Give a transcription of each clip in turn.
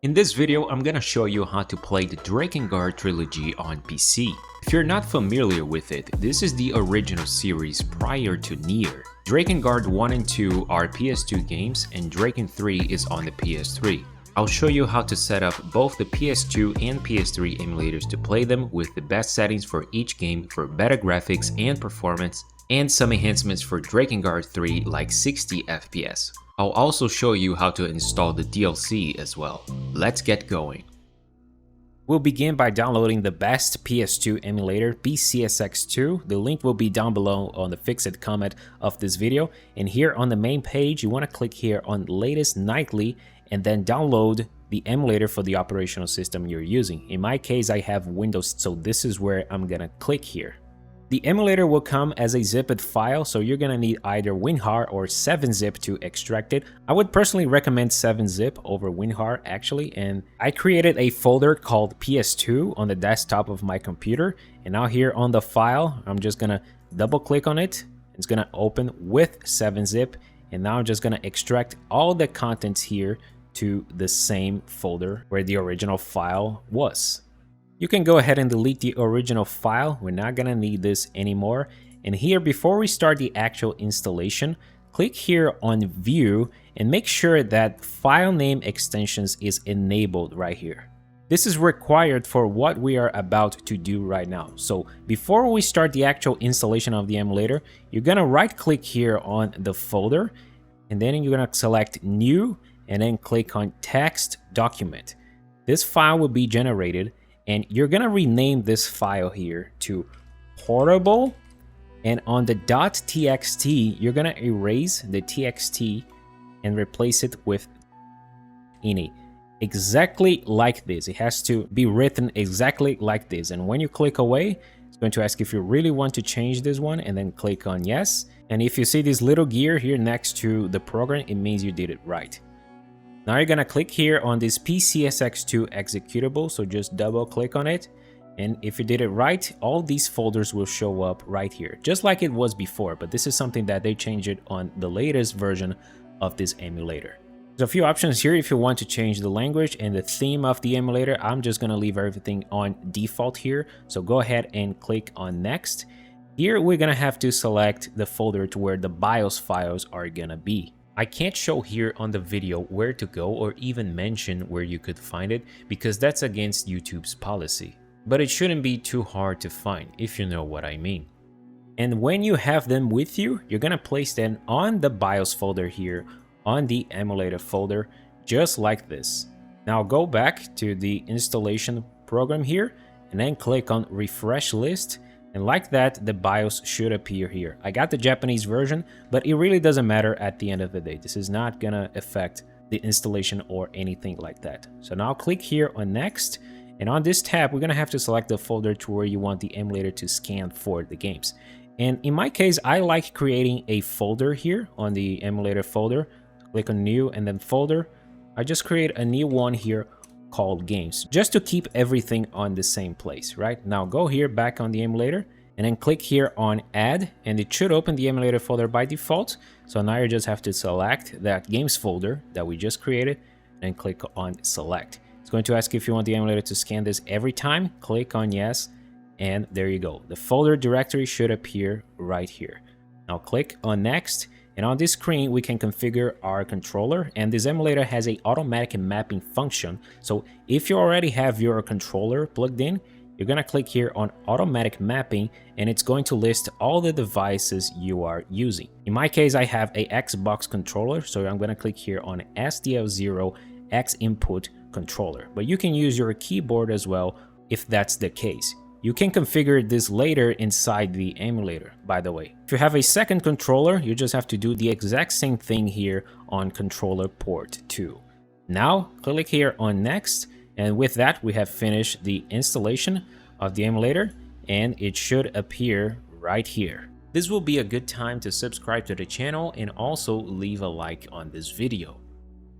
In this video, I'm gonna show you how to play the Drakengard trilogy on PC. If you're not familiar with it, this is the original series prior to Nier. Drakengard 1 and 2 are PS2 games and Draken 3 is on the PS3. I'll show you how to set up both the PS2 and PS3 emulators to play them with the best settings for each game for better graphics and performance, and some enhancements for Drakengard 3 like 60 FPS. I'll also show you how to install the DLC as well. Let's get going. We'll begin by downloading the best PS2 emulator, PCSX2. The link will be down below on the fixed comment of this video. And here on the main page, you want to click here on latest nightly and then download the emulator for the operational system you're using. In my case, I have Windows, so this is where I'm gonna click here. The emulator will come as a zipped file, so you're gonna need either WinRAR or 7-zip to extract it. I would personally recommend 7-zip over WinRAR actually, and I created a folder called PS2 on the desktop of my computer, and now here on the file, I'm just gonna double click on it. It's gonna open with 7-zip, and now I'm just gonna extract all the contents here to the same folder where the original file was. You can go ahead and delete the original file. We're not gonna need this anymore. And here, before we start the actual installation, click here on View and make sure that file name extensions is enabled right here. This is required for what we are about to do right now. So before we start the actual installation of the emulator, you're gonna right click here on the folder, and then you're gonna select New, and then click on Text Document. This file will be generated, and you're gonna rename this file here to Portable, and on the .txt you're gonna erase the txt and replace it with ini, exactly like this. It has to be written exactly like this, and when you click away, it's going to ask if you really want to change this one, and then click on yes. And if you see this little gear here next to the program, it means you did it right. Now you're gonna click here on this PCSX2 executable, so just double click on it, and if you did it right, all these folders will show up right here, just like it was before, but this is something that they changed it on the latest version of this emulator. There's a few options here if you want to change the language and the theme of the emulator. I'm just gonna leave everything on default here, so go ahead and click on next. Here we're gonna have to select the folder to where the BIOS files are gonna be. I can't show here on the video where to go or even mention where you could find it because that's against YouTube's policy. But it shouldn't be too hard to find if you know what I mean. And when you have them with you, you're gonna place them on the BIOS folder here on the emulator folder, just like this. Now go back to the installation program here and then click on Refresh List. And like that, the BIOS should appear here. I got the Japanese version, but it really doesn't matter at the end of the day. This is not gonna affect the installation or anything like that. So now click here on Next, and on this tab, we're gonna have to select the folder to where you want the emulator to scan for the games. And in my case, I like creating a folder here on the emulator folder. Click on New and then Folder. I just create a new one here called Games, just to keep everything on the same place. Right now, go here back on the emulator and then click here on Add, and it should open the emulator folder by default. So now you just have to select that games folder that we just created and click on Select. It's going to ask if you want the emulator to scan this every time. Click on Yes, and there you go. The folder directory should appear right here. Now click on Next. And on this screen, we can configure our controller, and this emulator has a automatic mapping function. So if you already have your controller plugged in, you're gonna click here on automatic mapping, and it's going to list all the devices you are using. In my case, I have a Xbox controller, so I'm gonna click here on SDL0 X input controller, but you can use your keyboard as well if that's the case. You can configure this later inside the emulator, by the way. If you have a second controller, you just have to do the exact same thing here on controller port 2. Now, click here on Next, and with that, we have finished the installation of the emulator, and it should appear right here. This will be a good time to subscribe to the channel and also leave a like on this video.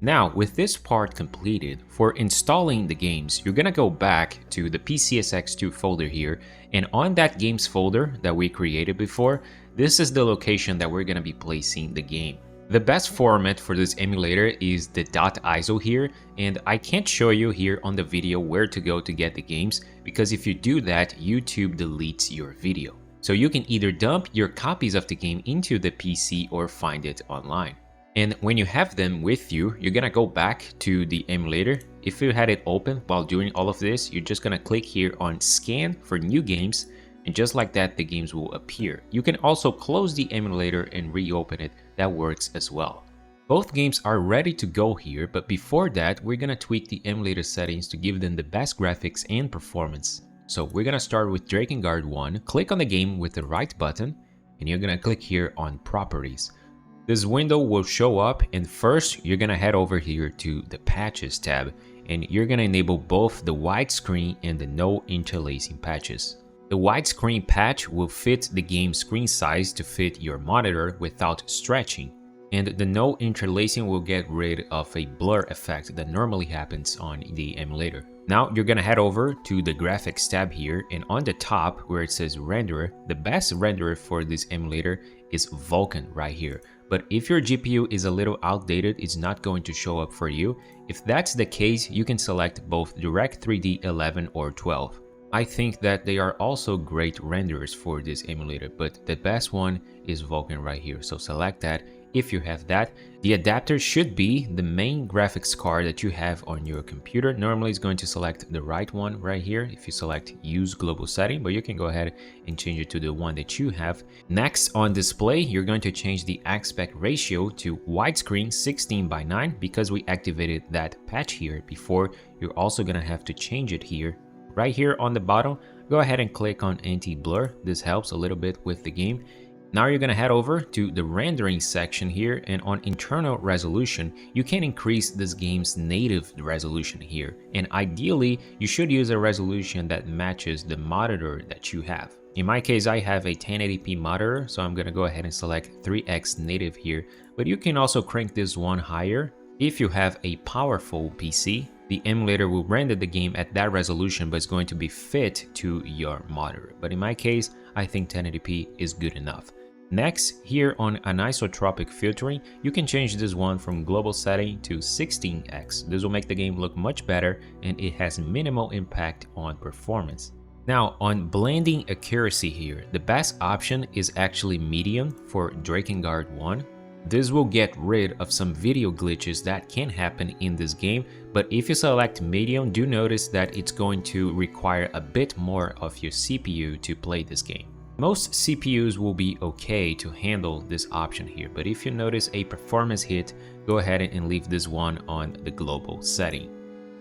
Now, with this part completed, for installing the games, you're gonna go back to the PCSX2 folder here, and on that games folder that we created before, this is the location that we're gonna be placing the game. The best format for this emulator is the .iso here, and I can't show you here on the video where to go to get the games, because if you do that, YouTube deletes your video. So you can either dump your copies of the game into the PC or find it online. And when you have them with you, you're gonna go back to the emulator. If you had it open while doing all of this, you're just gonna click here on scan for new games, and just like that, the games will appear. You can also close the emulator and reopen it. That works as well. Both games are ready to go here, but before that, we're gonna tweak the emulator settings to give them the best graphics and performance. So we're gonna start with Drakengard 1, click on the game with the right button, and you're gonna click here on Properties. This window will show up, and first you're gonna head over here to the Patches tab, and you're gonna enable both the widescreen and the no interlacing patches. The widescreen patch will fit the game's screen size to fit your monitor without stretching, and the no interlacing will get rid of a blur effect that normally happens on the emulator. Now you're gonna head over to the graphics tab here, and on the top where it says renderer, the best renderer for this emulator is Vulkan right here. But if your GPU is a little outdated, it's not going to show up for you. If that's the case, you can select both Direct3D 11 or 12. I think that they are also great renderers for this emulator, but the best one is Vulkan right here. So select that if you have that. The adapter should be the main graphics card that you have on your computer. Normally it's going to select the right one right here if you select use global setting, but you can go ahead and change it to the one that you have. Next, on display, you're going to change the aspect ratio to widescreen 16:9 because we activated that patch here before. You're also going to have to change it here. Right here on the bottom, go ahead and click on anti-blur. This helps a little bit with the game. Now you're gonna head over to the rendering section here, and on internal resolution, you can increase this game's native resolution here. And ideally, you should use a resolution that matches the monitor that you have. In my case, I have a 1080p monitor, so I'm gonna go ahead and select 3x native here, but you can also crank this one higher. If you have a powerful PC, the emulator will render the game at that resolution, but it's going to be fit to your monitor. But in my case, I think 1080p is good enough. Next, here on anisotropic filtering, you can change this one from global setting to 16x. This will make the game look much better, and it has minimal impact on performance. Now, on blending accuracy here, the best option is actually medium for Drakengard 1. This will get rid of some video glitches that can happen in this game, but if you select medium, do notice that it's going to require a bit more of your CPU to play this game. Most CPUs will be okay to handle this option here, but if you notice a performance hit, go ahead and leave this one on the global setting.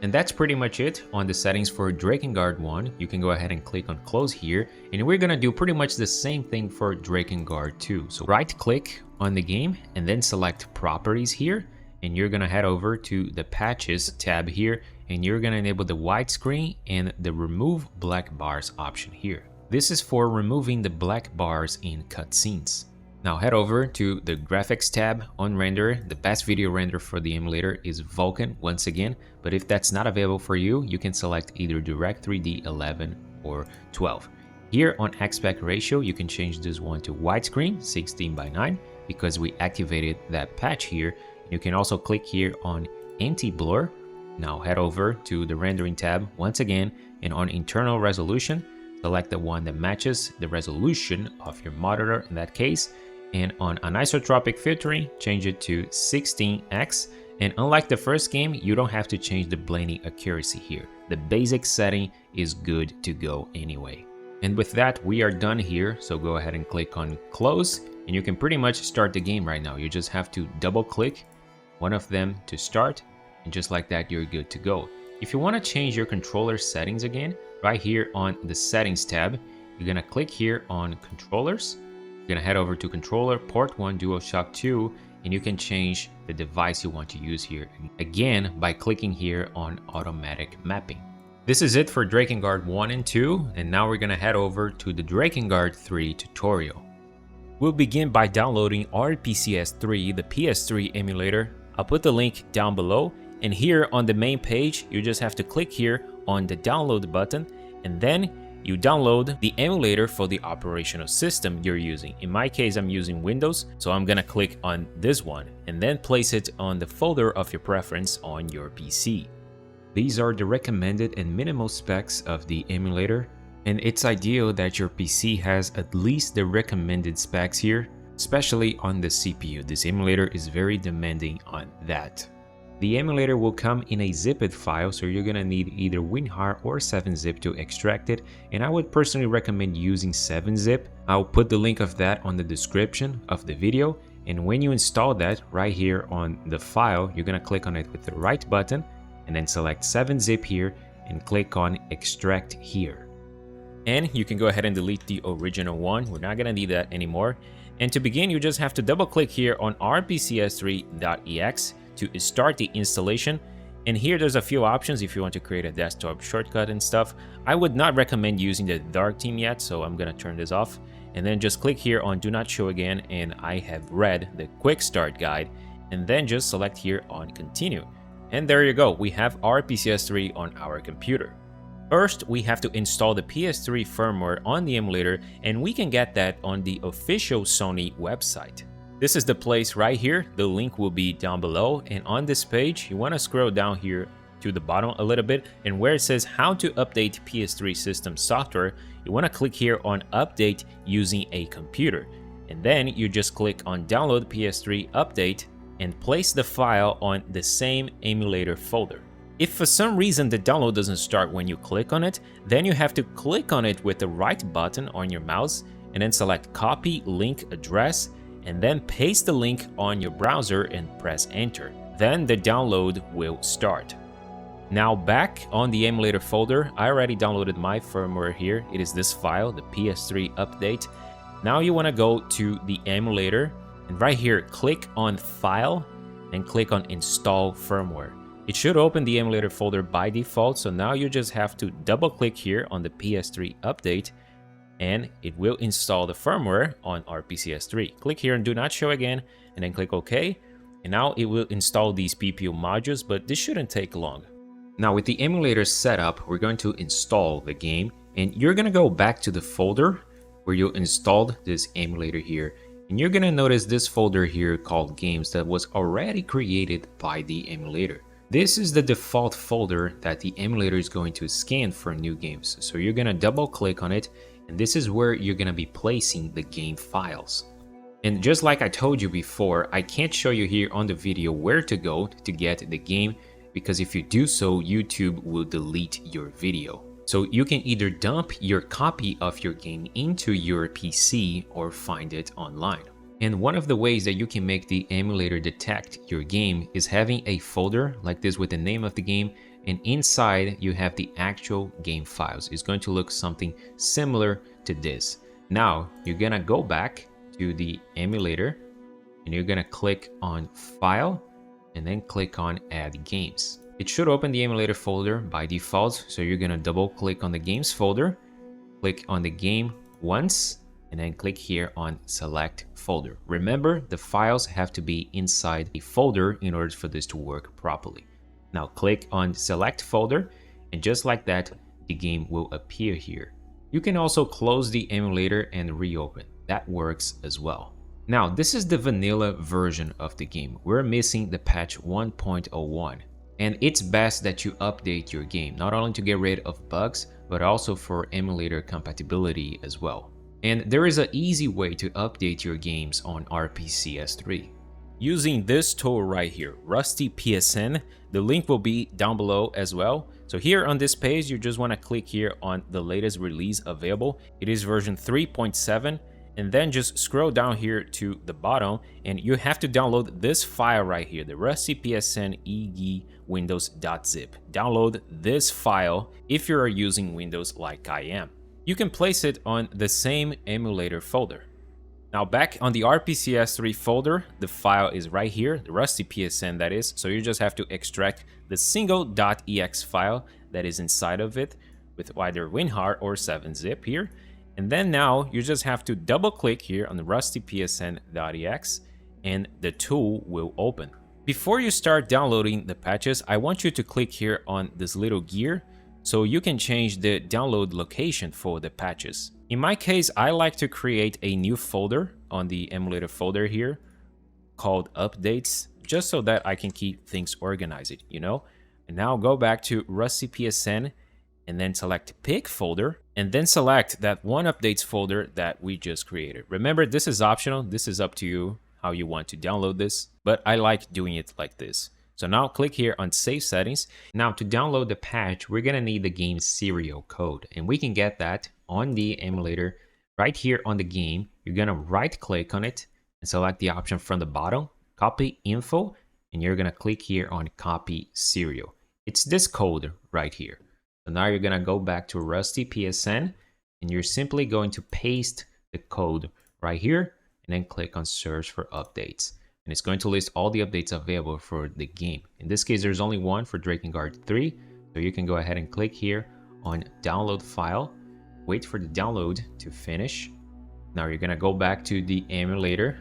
And that's pretty much it on the settings for Drakengard 1. You can go ahead and click on close here, and we're gonna do pretty much the same thing for Drakengard 2. So right click on the game and then select properties here, and you're gonna head over to the patches tab here, and you're gonna enable the widescreen and the remove black bars option here. This is for removing the black bars in cutscenes. Now head over to the graphics tab on render. The best video render for the emulator is Vulkan once again, but if that's not available for you, you can select either Direct3D 11 or 12. Here on aspect ratio, you can change this one to widescreen 16:9 because we activated that patch here. You can also click here on anti-blur. Now head over to the rendering tab once again, and on internal resolution, select the one that matches the resolution of your monitor in that case. And on anisotropic filtering, change it to 16x. And unlike the first game, you don't have to change the blending accuracy here. The basic setting is good to go anyway. And with that, we are done here. So go ahead and click on close, and you can pretty much start the game right now. You just have to double click one of them to start, and just like that, you're good to go. If you want to change your controller settings again, right here on the settings tab, you're gonna click here on controllers. You're gonna head over to controller port 1 DualShock 2, and you can change the device you want to use here again by clicking here on automatic mapping. This is it for Drakengard 1 and 2, and now we're gonna head over to the Drakengard 3 tutorial. We'll begin by downloading RPCS3, the PS3 emulator. I'll put the link down below, and here on the main page, you just have to click here on the download button, and then you download the emulator for the operational system you're using. In my case, I'm using Windows, so I'm gonna click on this one and then place it on the folder of your preference on your PC. These are the recommended and minimal specs of the emulator, and it's ideal that your PC has at least the recommended specs here, especially on the CPU. This emulator is very demanding on that. The emulator will come in a zipped file, so you're gonna need either WinRAR or 7-zip to extract it, and I would personally recommend using 7-zip. I'll put the link of that on the description of the video, and when you install that right here on the file, you're gonna click on it with the right button and then select 7-zip here and click on extract here. And you can go ahead and delete the original one. We're not gonna need that anymore. And to begin, you just have to double click here on rpcs3.exe to start the installation. And here there's a few options if you want to create a desktop shortcut and stuff. I would not recommend using the dark theme yet, so I'm gonna turn this off. And then just click here on do not show again, and I have read the quick start guide, and then just select here on continue. And there you go, we have rpcs3 on our computer. First, we have to install the PS3 firmware on the emulator, and we can get that on the official Sony website. This is the place right here. The link will be down below, and on this page, you want to scroll down here to the bottom a little bit, and where it says how to update PS3 system software, you want to click here on update using a computer, and then you just click on download PS3 update and place the file on the same emulator folder. If for some reason the download doesn't start when you click on it, then you have to click on it with the right button on your mouse and then select copy link address and then paste the link on your browser and press enter. Then the download will start. Now back on the emulator folder, I already downloaded my firmware here. It is this file, the PS3 update. Now you want to go to the emulator and right here click on file and click on install firmware. It should open the emulator folder by default, so now you just have to double click here on the PS3 update and it will install the firmware on rpcs3. Click here and do not show again and then click OK, and now it will install these PPU modules, but this shouldn't take long. Now with the emulator set up, we're going to install the game, and you're going to go back to the folder where you installed this emulator here, and you're going to notice this folder here called games that was already created by the emulator. This is the default folder that the emulator is going to scan for new games. So you're going to double click on it, and this is where you're going to be placing the game files. And just like I told you before, I can't show you here on the video where to go to get the game, because if you do so, YouTube will delete your video. So you can either dump your copy of your game into your PC or find it online. And one of the ways that you can make the emulator detect your game is having a folder like this with the name of the game, and inside you have the actual game files. It's going to look something similar to this. Now you're gonna go back to the emulator and you're gonna click on File and then click on Add Games. It should open the emulator folder by default, so you're gonna double click on the games folder, click on the game once, and then click here on select folder. Remember, the files have to be inside a folder in order for this to work properly. Now click on select folder, and just like that, the game will appear here. You can also close the emulator and reopen. That works as well. Now this is the vanilla version of the game. We're missing the patch 1.01. And it's best that you update your game, not only to get rid of bugs, but also for emulator compatibility as well. And there is an easy way to update your games on rpcs3. Using this tool right here, Rusty PSN, the link will be down below as well. So here on this page, you just want to click here on the latest release available. It is version 3.7, and then just scroll down here to the bottom, and you have to download this file right here, the Rusty PSN EG Windows.zip. Download this file if you are using Windows like I am. You can place it on the same emulator folder. Now back on the rpcs3 folder, the file is right here, the Rusty PSN that is, so you just have to extract the single .exe file that is inside of it with either WinRAR or 7-zip here. And then now you just have to double click here on the Rusty PSN.exe and the tool will open. Before you start downloading the patches, I want you to click here on this little gear so you can change the download location for the patches. In my case, I like to create a new folder on the emulator folder here called updates, just so that I can keep things organized, you know? And now go back to Rusty PSN and then select pick folder and then select that one updates folder that we just created. Remember, this is optional. This is up to you how you want to download this, but I like doing it like this. So now click here on save settings. Now to download the patch, we're gonna need the game's serial code, and we can get that on the emulator right here on the game. You're gonna right click on it and select the option from the bottom, copy info, and you're gonna click here on copy serial. It's this code right here. So now you're gonna go back to Rusty PSN and you're simply going to paste the code right here and then click on search for updates. And it's going to list all the updates available for the game. In this case, there's only one for Drakengard 3. So you can go ahead and click here on download file, wait for the download to finish. Now you're gonna go back to the emulator,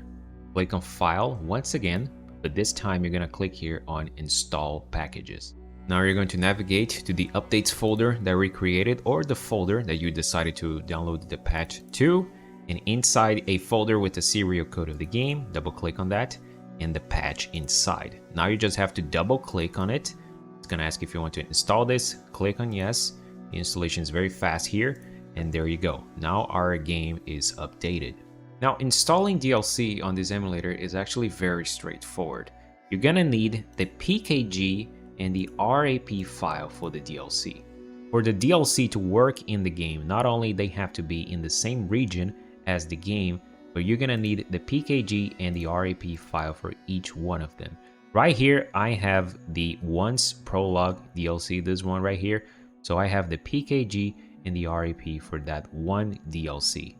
click on file once again, but this time you're gonna click here on install packages. Now you're going to navigate to the updates folder that we created or the folder that you decided to download the patch to. And inside a folder with the serial code of the game, double click on that and the patch inside. Now you just have to double click on it. It's gonna ask if you want to install this, click on yes. The installation is very fast here and there you go. Now our game is updated. Now installing DLC on this emulator is actually very straightforward. You're gonna need the PKG and the RAP file for the DLC. For the DLC to work in the game, not only they have to be in the same region as the game, but you're gonna need the PKG and the RAP file for each one of them. Right here, I have the Once Prologue DLC, this one right here. So I have the PKG and the RAP for that one DLC.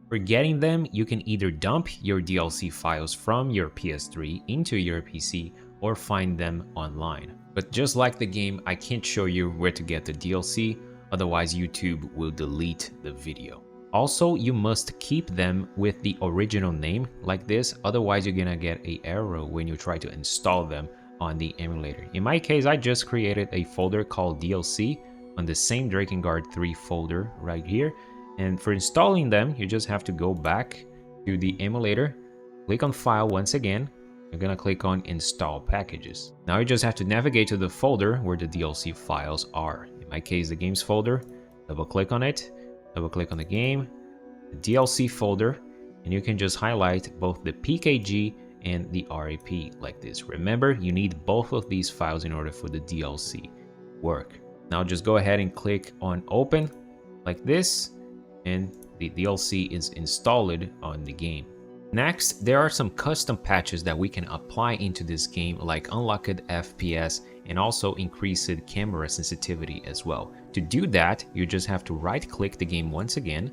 For getting them, you can either dump your DLC files from your PS3 into your PC or find them online. But just like the game, I can't show you where to get the DLC, otherwise YouTube will delete the video. Also, you must keep them with the original name like this, otherwise you're gonna get an error when you try to install them on the emulator. In my case, I just created a folder called DLC on the same Drakengard 3 folder right here. And for installing them, you just have to go back to the emulator, click on file once again. You're gonna click on install packages. Now you just have to navigate to the folder where the DLC files are. In my case, the games folder, double click on it, double click on the game, the DLC folder, and you can just highlight both the PKG and the RAP like this. Remember, you need both of these files in order for the DLC work. Now just go ahead and click on open like this, and the DLC is installed on the game. Next, there are some custom patches that we can apply into this game, like unlocked FPS and also increased camera sensitivity as well. To do that, you just have to right click the game once again,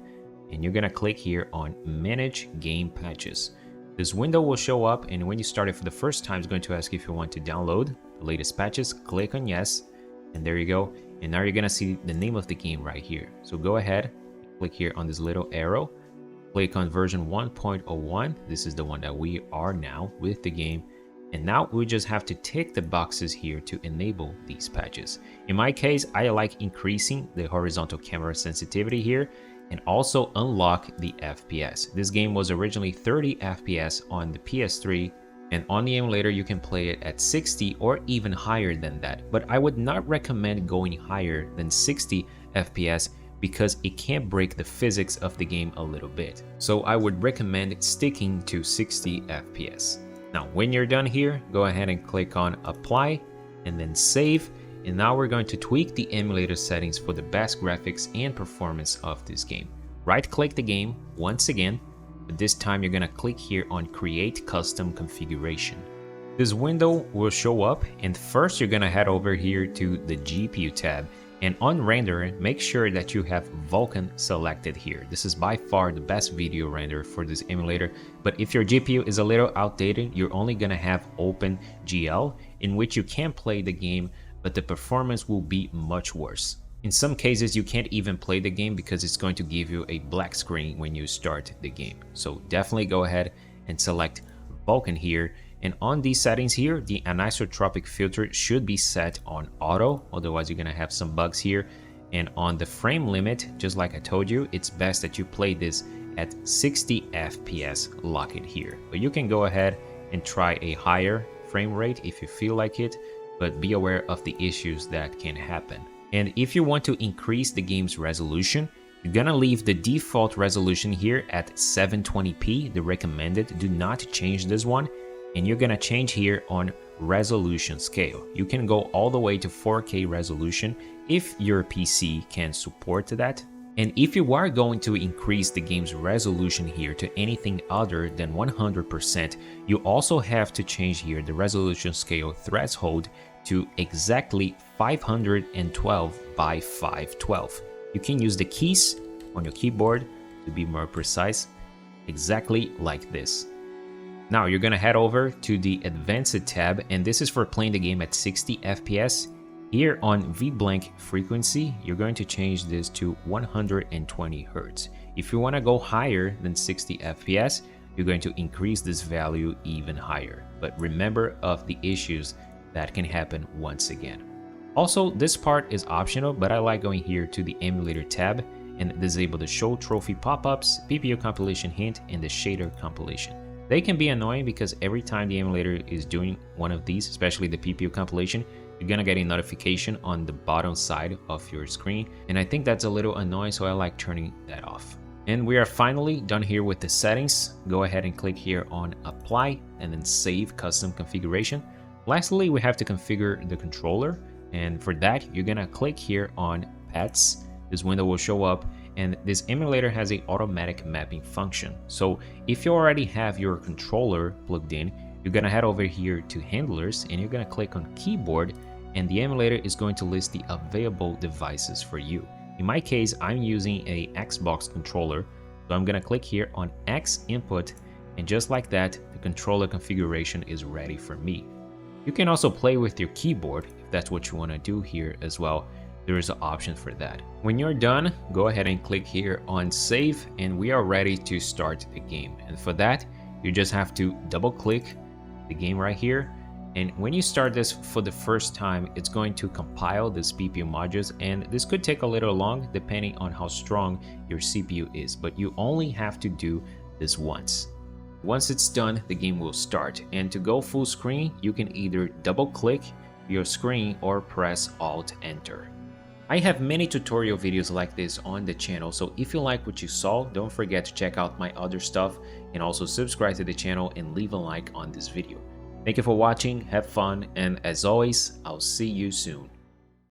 and you're gonna click here on manage game patches. This window will show up, and when you start it for the first time, it's going to ask if you want to download the latest patches. Click on yes, and there you go. And now you're gonna see the name of the game right here. So go ahead, click here on this little arrow, click on version 1.01. This is the one that we are now with the game. And now we just have to tick the boxes here to enable these patches. In my case, I like increasing the horizontal camera sensitivity here and also unlock the FPS. This game was originally 30 FPS on the PS3, and on the emulator you can play it at 60 or even higher than that. But I would not recommend going higher than 60 FPS because it can break the physics of the game a little bit. So I would recommend sticking to 60 FPS. Now, when you're done here, go ahead and click on apply and then save. And now we're going to tweak the emulator settings for the best graphics and performance of this game. Right click the game once again, but this time you're gonna click here on create custom configuration. This window will show up, and first you're gonna head over here to the GPU tab, and on render, make sure that you have Vulkan selected here. This is by far the best video render for this emulator, but if your GPU is a little outdated, you're only gonna have OpenGL, in which you can play the game, but the performance will be much worse. In some cases, you can't even play the game because it's going to give you a black screen when you start the game. So definitely go ahead and select Vulkan here. And on these settings here, the anisotropic filter should be set on auto, otherwise you're gonna have some bugs here. And on the frame limit, just like I told you, it's best that you play this at 60 FPS, lock it here. But you can go ahead and try a higher frame rate if you feel like it, but be aware of the issues that can happen. And if you want to increase the game's resolution, you're gonna leave the default resolution here at 720p, the recommended. Do not change this one. And you're gonna change here on resolution scale. You can go all the way to 4K resolution if your PC can support that. And if you are going to increase the game's resolution here to anything other than 100%, you also have to change here the resolution scale threshold to exactly 512 by 512. You can use the keys on your keyboard to be more precise, exactly like this. Now you're gonna head over to the Advanced tab, and this is for playing the game at 60 FPS. Here on V-blank frequency, you're going to change this to 120 Hz. If you want to go higher than 60 FPS, you're going to increase this value even higher. But remember of the issues that can happen once again. Also, this part is optional, but I like going here to the Emulator tab and disable the Show Trophy pop-ups, PPU compilation hint, and the shader compilation. They can be annoying because every time the emulator is doing one of these, especially the PPU compilation, you're gonna get a notification on the bottom side of your screen, and I think that's a little annoying, so I like turning that off. And we are finally done here with the settings. Go ahead and click here on Apply and then Save Custom Configuration. Lastly, we have to configure the controller, and for that, you're gonna click here on Pets. This window will show up, and this emulator has an automatic mapping function. So if you already have your controller plugged in, you're gonna head over here to Handlers, and you're gonna click on Keyboard, and the emulator is going to list the available devices for you. In my case, I'm using a Xbox controller, so I'm gonna click here on X input, and just like that, the controller configuration is ready for me. You can also play with your keyboard if that's what you want to do here as well. There is an option for that. When you're done, go ahead and click here on Save, and we are ready to start the game. And for that, you just have to double click the game right here. And when you start this for the first time, it's going to compile the PPU modules, and this could take a little long depending on how strong your CPU is, but you only have to do this once. Once it's done, the game will start, and to go full screen, you can either double click your screen or press Alt Enter. I have many tutorial videos like this on the channel, so if you like what you saw, don't forget to check out my other stuff, and also subscribe to the channel and leave a like on this video. Thank you for watching, have fun, and as always, I'll see you soon.